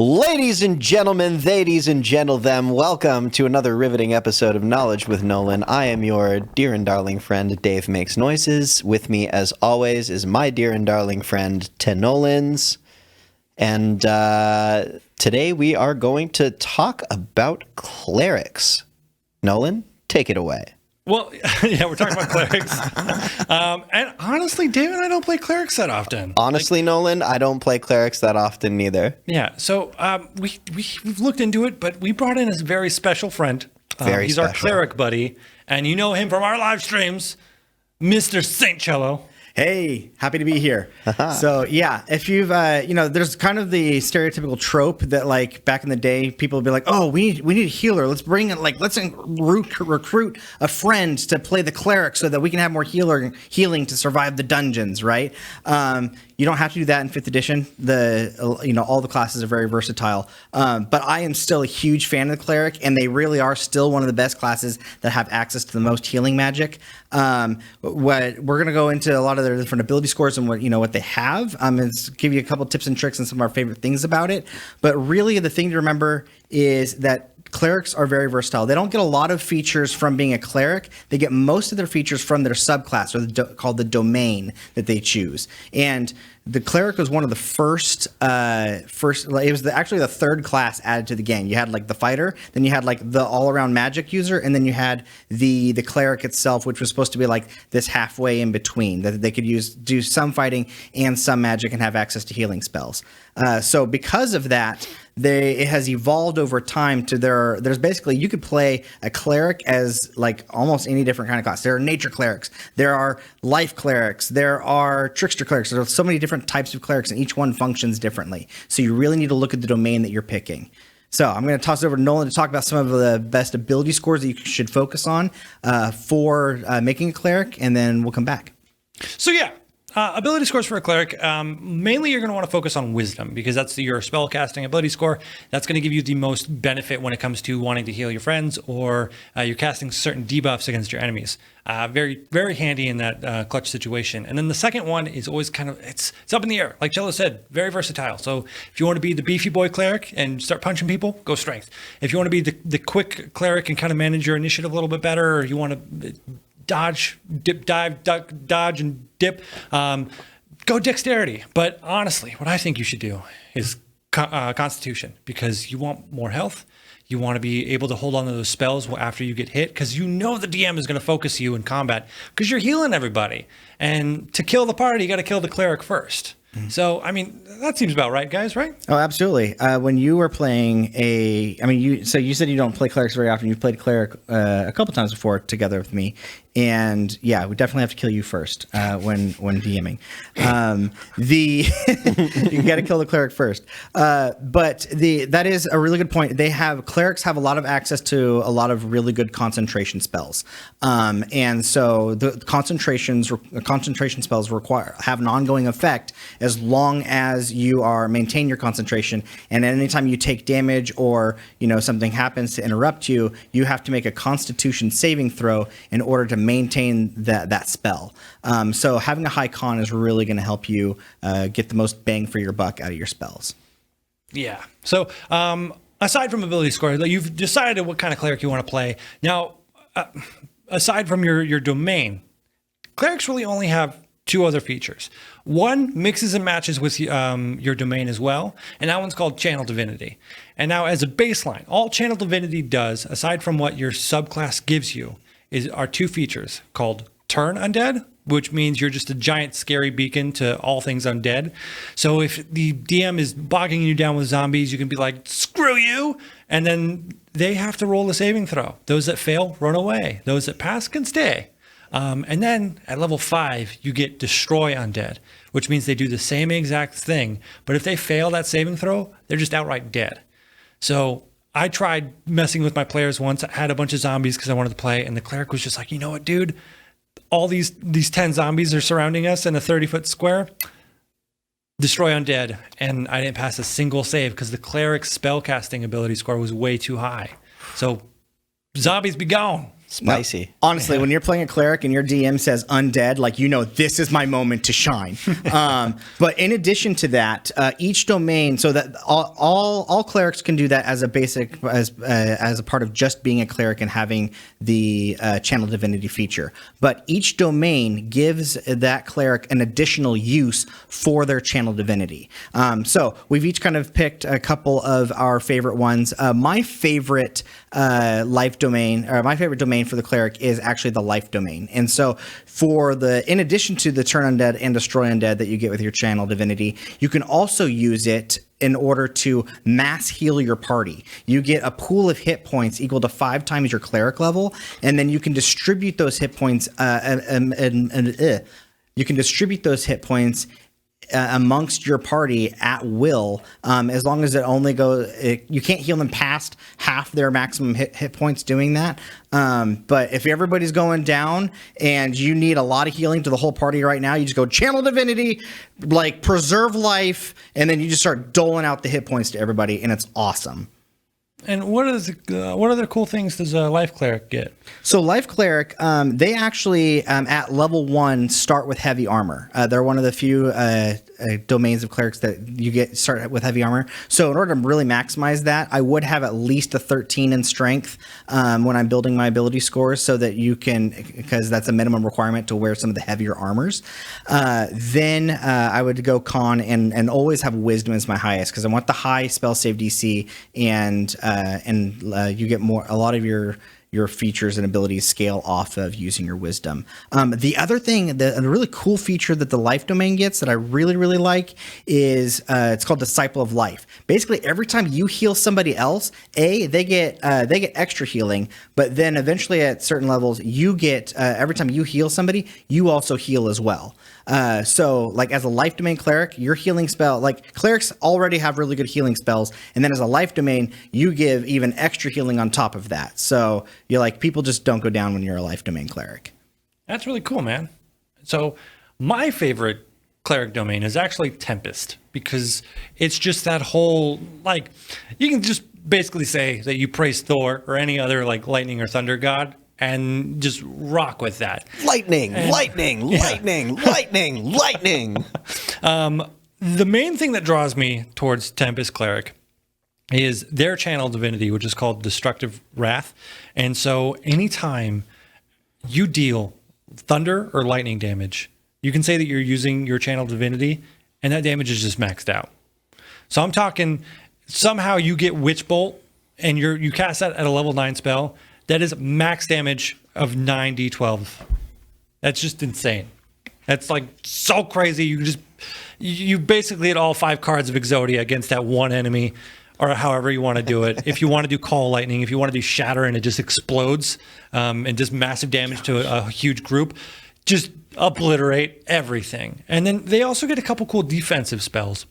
Ladies and gentlemen, theydies and gentledem, welcome to another riveting episode of Knowledge with Nolen. I am your dear and darling friend, Dave Makes Noises. With me, as always, is my dear and darling friend, Nolens. And today we are going to talk about clerics. Nolen, take it away. Well, yeah, we're talking about clerics. And honestly, David, I don't play clerics that often. Honestly, Nolen, I don't play clerics that often neither. Yeah, so we've looked into it, but we brought in a very special friend. He's our cleric buddy, and you know him from our live streams, Mr. St. Chello. Hey, happy to be here. So yeah, if you've, there's kind of the stereotypical trope that like back in the day, people would be like, oh, we need a healer. Let's bring it, let's recruit a friend to play the cleric so that we can have more healing to survive the dungeons, right? You don't have to do that in 5th edition. All the classes are very versatile. But I am still a huge fan of the cleric, and they really are still one of the best classes that have access to the most healing magic. What we're going to go into a lot of their different ability scores and what they have. And give you a couple tips and tricks and some of our favorite things about it. But really, the thing to remember is that clerics are very versatile. They don't get a lot of features from being a cleric. They get most of their features from their subclass, or called the domain that they choose. And the cleric was one of the first. It was actually the third class added to the game. You had the fighter, then you had the all-around magic user, and then you had the cleric itself, which was supposed to be this halfway in between that they could do some fighting and some magic and have access to healing spells. So because of that, it has evolved over time to there's basically, you could play a cleric as almost any different kind of class. There are nature clerics, there are life clerics, there are trickster clerics. There are so many different types of clerics, and each one functions differently. So you really need to look at the domain that you're picking. So I'm going to toss it over to Nolen to talk about some of the best ability scores that you should focus on for making a cleric, and then we'll come back. So yeah. Ability scores for a cleric, mainly you're going to want to focus on wisdom, because that's your spell casting ability score. That's going to give you the most benefit when it comes to wanting to heal your friends, or you're casting certain debuffs against your enemies. Very, very handy in that clutch situation. And then the second one is always it's up in the air. Like Chello said, very versatile. So if you want to be the beefy boy cleric and start punching people, go strength. If you want to be the quick cleric and kind of manage your initiative a little bit better, or you want to dodge, dip, dive, duck, dodge, and dip, go dexterity. But honestly, what I think you should do is constitution, because you want more health. You want to be able to hold on to those spells after you get hit, because the DM is going to focus you in combat, because you're healing everybody. And to kill the party, you got to kill the cleric first. So, that seems about right, guys, right? Oh, absolutely. When you were playing you said you don't play clerics very often. You've played cleric a couple times before together with me. And yeah, we definitely have to kill you first when DMing. You got to kill the cleric first. But that is a really good point. Clerics have a lot of access to a lot of really good concentration spells. And so the concentration spells have an ongoing effect as long as you maintain your concentration. And anytime you take damage, or something happens to interrupt you, you have to make a Constitution saving throw in order to maintain that spell. So having a high con is really going to help you get the most bang for your buck out of your spells. Yeah. So aside from ability score, you've decided what kind of cleric you want to play. Now, aside from your domain, clerics really only have two other features. One mixes and matches with your domain as well, and that one's called Channel Divinity. And now, as a baseline, all Channel Divinity does, aside from what your subclass gives you, are two features called Turn Undead, which means you're just a giant scary beacon to all things undead. So if the DM is bogging you down with zombies, you can be like, screw you, and then they have to roll a saving throw. Those that fail, run away. Those that pass can stay. And then at level 5, you get Destroy Undead, which means they do the same exact thing. But if they fail that saving throw, they're just outright dead. So I tried messing with my players once. I had a bunch of zombies because I wanted to play. And the cleric was just like, you know what, dude? All these 10 zombies are surrounding us in a 30-foot square. Destroy Undead. And I didn't pass a single save because the cleric's spellcasting ability score was way too high. So zombies be gone. Spicy. No, honestly, when you're playing a cleric and your DM says undead, like, this is my moment to shine. But in addition to that, each domain, so that all clerics can do that as a basic, as a part of just being a cleric and having the channel divinity feature. But each domain gives that cleric an additional use for their channel divinity. So we've each kind of picked a couple of our favorite ones. My favorite life domain, or my favorite domain for the cleric is actually the life domain. And so in addition to the turn undead and destroy undead that you get with your channel divinity, you can also use it in order to mass heal your party. You get a pool of hit points equal to 5 times your cleric level, and then you can distribute those hit points amongst your party at will, as long as it only goes. You can't heal them past half their maximum hit points doing that. But if everybody's going down and you need a lot of healing to the whole party right now, you just go channel divinity, like preserve life, and then you just start doling out the hit points to everybody, and it's awesome. And what other cool things does a life cleric get? So life cleric, they actually at level 1 start with heavy armor. They're one of the few domains of clerics that you start with heavy armor. So in order to really maximize that, I would have at least a 13 in strength when I'm building my ability scores, so that you can, because that's a minimum requirement to wear some of the heavier armors. Then I would go con and always have wisdom as my highest, because I want the high spell save DC, and you get a lot of your features and abilities scale off of using your wisdom. The other thing, a really cool feature that the life domain gets that I really, really like is it's called Disciple of Life. Basically, every time you heal somebody else, they get extra healing, but then eventually at certain levels, you get every time you heal somebody, you also heal as well. So like as a life domain cleric, your healing spell, like clerics already have really good healing spells, and then as a life domain, you give even extra healing on top of that. So you're like, people just don't go down when you're a life domain cleric. That's really cool, man. So my favorite cleric domain is actually Tempest, because it's just that whole, like, you can just basically say that you praise Thor or any other like lightning or thunder god and just rock with that. Lightning. The main thing that draws me towards Tempest Cleric is their channel divinity, which is called Destructive Wrath. And so anytime you deal thunder or lightning damage, you can say that you're using your channel divinity, and that damage is just maxed out. So I'm talking, somehow you get Witch Bolt, and you cast that at a level 9 spell. That is max damage of 9d12. That's just insane. That's like so crazy. You basically hit all 5 cards of Exodia against that one enemy, or however you want to do it. If you want to do Call Lightning, if you want to do Shatter and it just explodes and just massive damage to a huge group, just obliterate everything. And then they also get a couple cool defensive spells.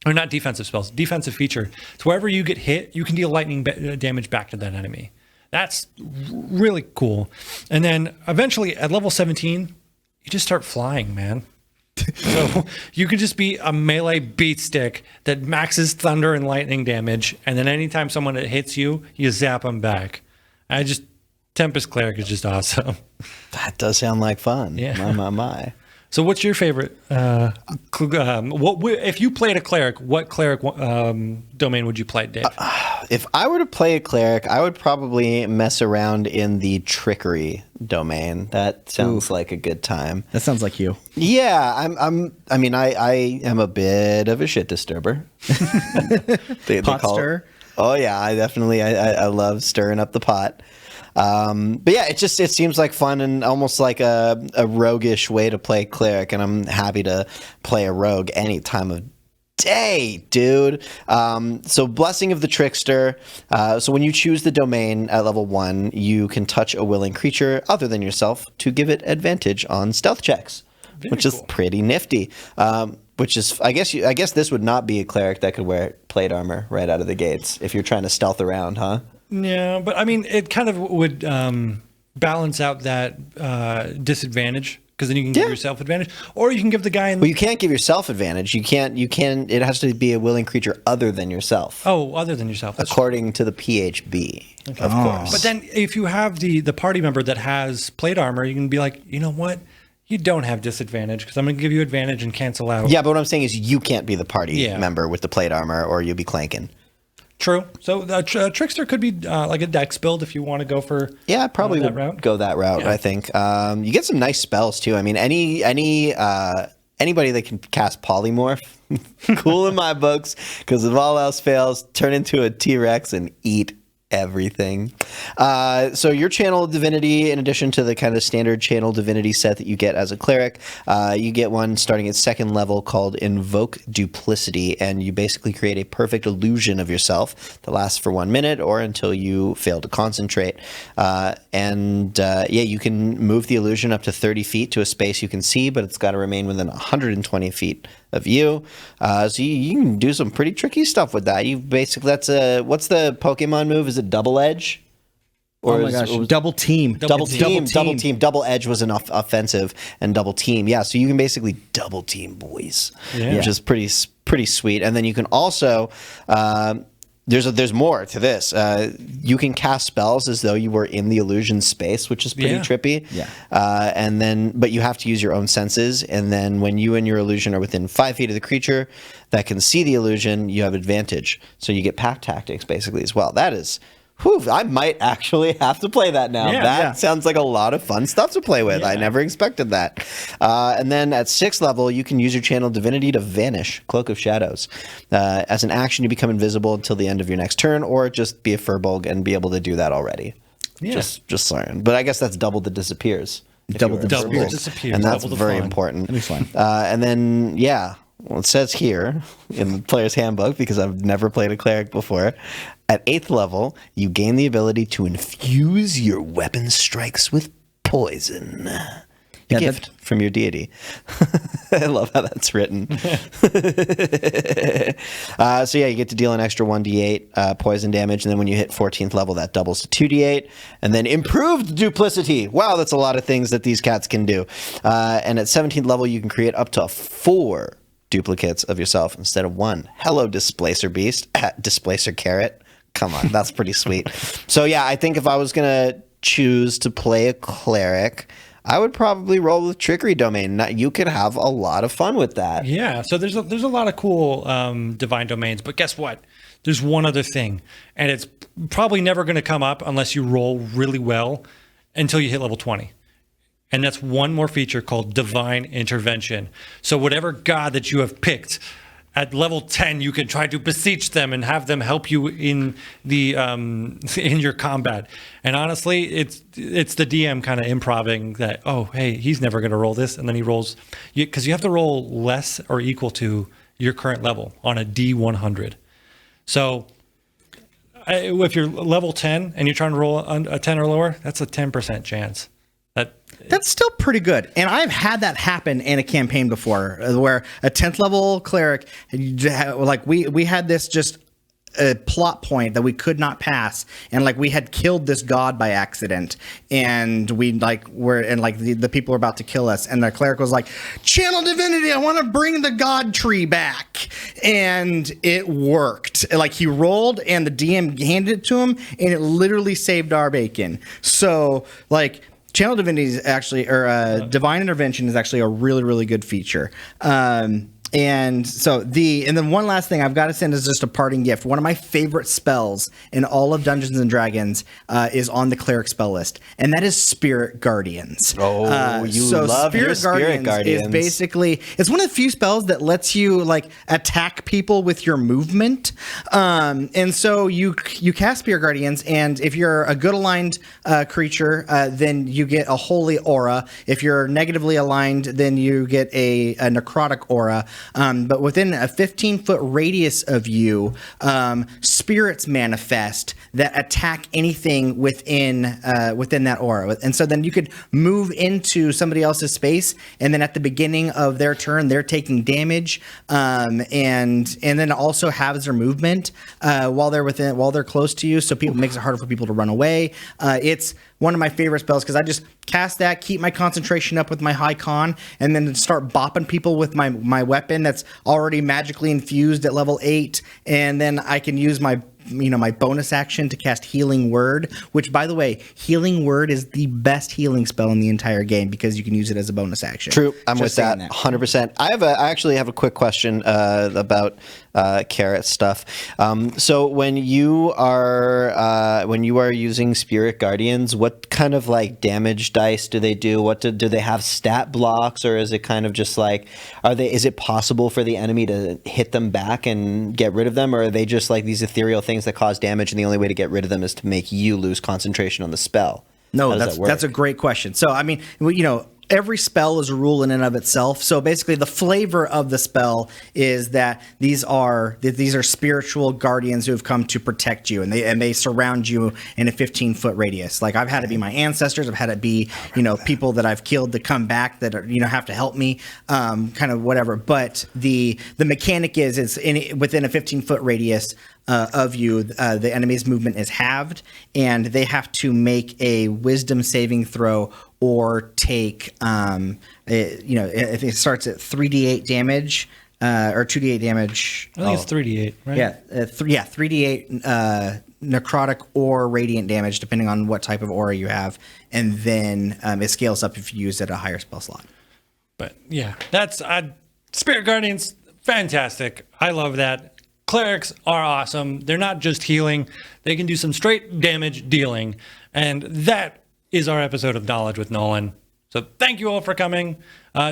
Or not defensive spells, defensive feature. So wherever you get hit, you can deal lightning damage back to that enemy. That's really cool. And then eventually at level 17, you just start flying, man. So you can just be a melee beat stick that maxes thunder and lightning damage, and then anytime someone hits you, you zap them back. Tempest Cleric is just awesome. That does sound like fun. Yeah. My. So what's your favorite? If you played a cleric, what cleric domain would you play, Dave? If I were to play a cleric, I would probably mess around in the Trickery domain. That sounds like a good time. That sounds like you. Yeah, I am a bit of a shit disturber. Pot stir? Oh yeah, I love stirring up the pot. But yeah, it seems like fun and almost like a roguish way to play cleric, and I'm happy to play a rogue any time of day, dude. So Blessing of the Trickster. So when you choose the domain at level 1, you can touch a willing creature other than yourself to give it advantage on stealth checks, which is pretty nifty. Which is, I guess this would not be a cleric that could wear plate armor right out of the gates if you're trying to stealth around, huh? Yeah, but I mean, it kind of would balance out that disadvantage because then you can give yourself advantage, or you can give the guy in. Well, you can't give yourself advantage. You can't. It has to be a willing creature other than yourself. Oh, other than yourself. That's according to the PHB, of course. But then if you have the party member that has plate armor, you can be like, you know what? You don't have disadvantage because I'm going to give you advantage and cancel out. Yeah, but what I'm saying is you can't be the party member with the plate armor, or you'll be clanking. True. So Trickster could be like a dex build if you want to go for I probably would go that route. Yeah. I think you get some nice spells too. I mean, anybody that can cast polymorph, cool in my books, because if all else fails, turn into a T-Rex and eat everything. So your channel divinity, in addition to the kind of standard channel divinity set that you get as a cleric, you get one starting at 2nd level called Invoke Duplicity, and you basically create a perfect illusion of yourself that lasts for 1 minute or until you fail to concentrate. You can move the illusion up to 30 feet to a space you can see, but it's got to remain within 120 feet of you. So you can do some pretty tricky stuff with that. You basically, what's the Pokemon move? Is it Double Edge? Or double team. Double team. Double Edge was an offensive, and double team. Yeah, so you can basically double team boys, which is pretty sweet. And then you can also there's more to this. You can cast spells as though you were in the illusion space, which is pretty trippy. Yeah. But you have to use your own senses. And then when you and your illusion are within 5 feet of the creature that can see the illusion, you have advantage. So you get pack tactics basically as well. That is. I might actually have to play that now. That sounds like a lot of fun stuff to play with. I never expected that. And then at 6th level, you can use your channel divinity to vanish, Cloak of Shadows. As an action, you become invisible until the end of your next turn, or just be a Furbolg and be able to do that already. Yeah. Just saying. But I guess that's double the disappears. Double the disappears. And that's very important. That'd be fun. And then, well, it says here in the player's handbook, because I've never played a cleric before, at 8th level, you gain the ability to infuse your weapon strikes with poison. A gift from your deity. I love how that's written. You get to deal an extra 1d8 poison damage, and then when you hit 14th level, that doubles to 2d8. And then improved duplicity. Wow, that's a lot of things that these cats can do. And at 17th level, you can create up to 4 duplicates of yourself instead of 1. Hello, Displacer Beast. Displacer Carrot. Come on, that's pretty sweet. So I think if I was going to choose to play a cleric, I would probably roll with Trickery Domain. You could have a lot of fun with that. Yeah, so there's a lot of cool divine domains, but guess what? There's one other thing, and it's probably never going to come up unless you roll really well until you hit level 20. And that's one more feature called Divine Intervention. So whatever god that you have picked, at level 10, you can try to beseech them and have them help you in the in your combat. And honestly, it's the DM kind of improving that, oh, hey, he's never going to roll this. And then he rolls, because you have to roll less or equal to your current level on a D100. So if you're level 10 and you're trying to roll a 10 or lower, that's a 10% chance. That's still pretty good. And I've had that happen in a campaign before where a 10th level cleric, like we had this just a plot point that we could not pass, and like we had killed this god by accident, and the people were about to kill us, and the cleric was like, channel divinity, I want to bring the god tree back. And it worked. Like he rolled and the DM handed it to him, and it literally saved our bacon. So like channel divinity is actually, or divine intervention is actually a really, really good feature. And then one last thing I've got to send is just a parting gift. One of my favorite spells in all of Dungeons and Dragons is on the cleric spell list, and that is Spirit Guardians. Oh, love your Spirit Guardians. Is basically, it's one of the few spells that lets you like attack people with your movement. And so you cast Spirit Guardians, and if you're a good aligned creature, then you get a holy aura. If you're negatively aligned, then you get a necrotic aura. But within a 15-foot radius of you, spirits manifest that attack anything within that aura. And so then you could move into somebody else's space, and then at the beginning of their turn, they're taking damage, and then also halves their movement while they're close to you. So makes it harder for people to run away. It's one of my favorite spells because I just cast that, keep my concentration up with my high con, and then start bopping people with my weapon that's already magically infused at level 8, and then I can use my bonus action to cast Healing Word, which, by the way, Healing Word is the best healing spell in the entire game because you can use it as a bonus action. True, I'm with that 100%. I actually have a quick question about carrot stuff. So when you are using Spirit Guardians, what kind of like damage dice do they do? Do they have stat blocks, or is it kind of just like is it possible for the enemy to hit them back and get rid of them, or are they just like these ethereal things that cause damage, and the only way to get rid of them is to make you lose concentration on the spell? No, that's a great question. So, I mean, every spell is a rule in and of itself. So basically, the flavor of the spell is that these are spiritual guardians who have come to protect you, and they surround you in a 15-foot radius. Like, I've had it be my ancestors, I've had it be people that I've killed to come back that are have to help me, kind of whatever. But the mechanic is within a 15-foot radius of you, the enemy's movement is halved, and they have to make a wisdom saving throw or take, if it starts at 3d8 damage or 2d8 damage. I think it's 3d8, right? Yeah, 3d8 necrotic or radiant damage, depending on what type of aura you have, and then it scales up if you use it at a higher spell slot. But yeah, that's Spirit Guardians, fantastic. I love that. Clerics are awesome. They're not just healing. They can do some straight damage dealing. And that is our episode of Knowledge with Nolen. So thank you all for coming.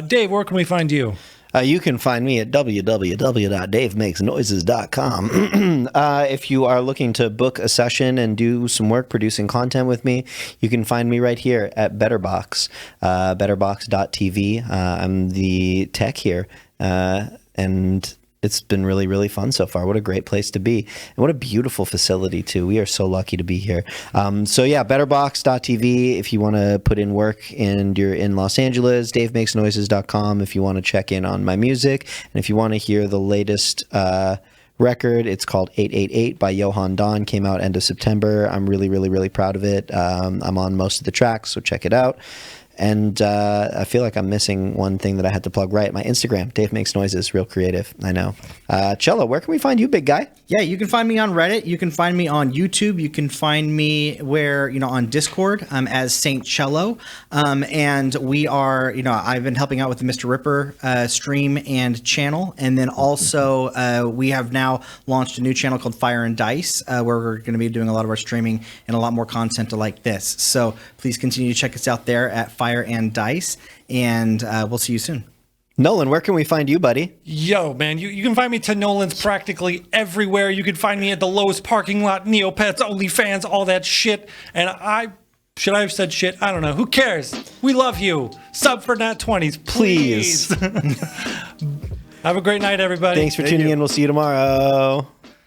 Dave, where can we find you? You can find me at www.davemakesnoises.com. If you are looking to book a session and do some work producing content with me, you can find me right here at Betterbox, betterbox.tv. I'm the tech here, and it's been really, really fun so far. What a great place to be. And what a beautiful facility, too. We are so lucky to be here. So, yeah, betterbox.tv if you want to put in work and you're in Los Angeles. DaveMakesNoises.com if you want to check in on my music. And if you want to hear the latest record, it's called 888 by Johan Dawn. Came out end of September. I'm really, really, really proud of it. I'm on most of the tracks, so check it out. And I feel like I'm missing one thing that I had to plug right. My Instagram, Dave Makes Noises, real creative. I know. Chello, where can we find you, big guy? Yeah, you can find me on Reddit. You can find me on YouTube. You can find me on Discord as Saint Chello. And we are, I've been helping out with the MrRipper stream and channel. And then also we have now launched a new channel called Fire and Dice, where we're going to be doing a lot of our streaming and a lot more content like this. So please continue to check us out there at Fire and Dice. And we'll see you soon. Nolen, where can we find you, buddy? Yo, man, you can find me to Nolan's practically everywhere. You can find me at the Lowe's parking lot, Neopets, OnlyFans, all that shit. And should I have said shit? I don't know. Who cares? We love you. Sub for Nat 20s, please. Have a great night, everybody. Thanks for tuning in. We'll see you tomorrow.